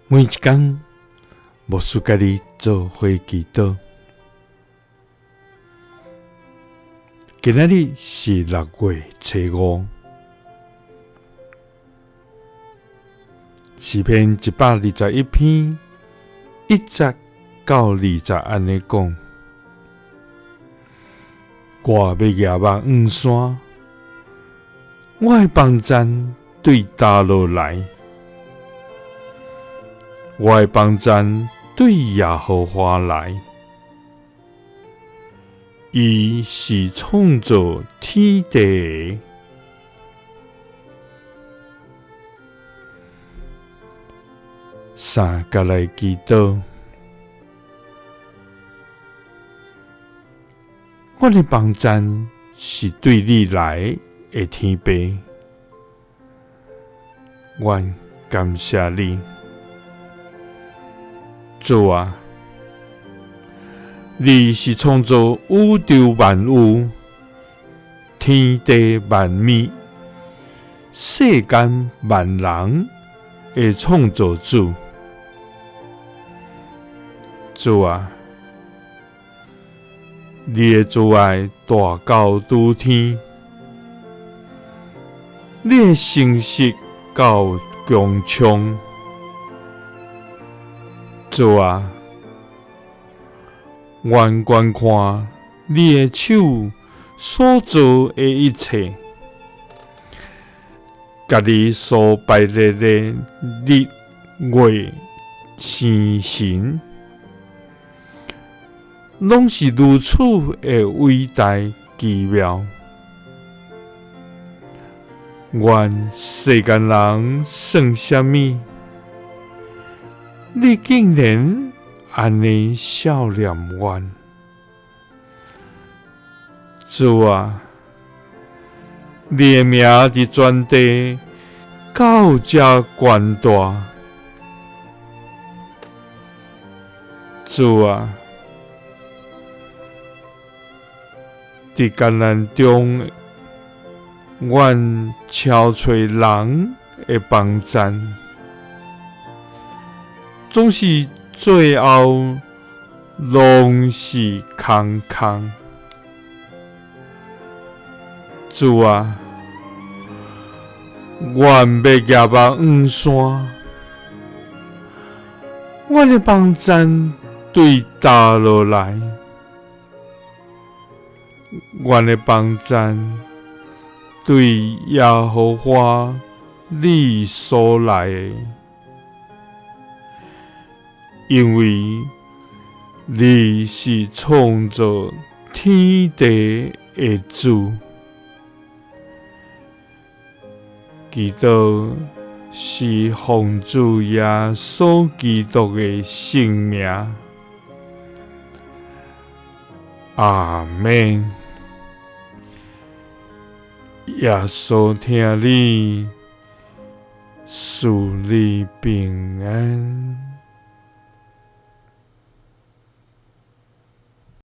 每一天，牧师甲你做伙祈祷。今仔日是6月初5，诗篇121篇1节到2节安尼讲：我要仰望远山，我的帮赞对倒落来。我的帮赞对耶和华来，伊是创造天地的。三甲来祈祷，我的帮赞是对你来的天父，愿感谢你。主啊，你是创造宇宙万物、天地万物、世间万人的创造主。主啊，你的慈爱大到诸天，你的诚实到穹苍。主啊，愿观看你的手所做的一切，甲你所摆列的日月星辰，拢是如此的伟大奇妙。愿世间人算什么？你竟然安尼笑脸阮。主啊，你的名伫全地到这悬大。主啊，伫艰难中，阮敲找人的帮赞，总是最后拢是空空。主啊，愿要仰望远山，我的帮赞对倒落来。我的帮赞对耶和华你所来的，因为你是创造天地的主。祈祷是奉主耶稣基督的圣名。阿们。耶稣听你，赐你平安。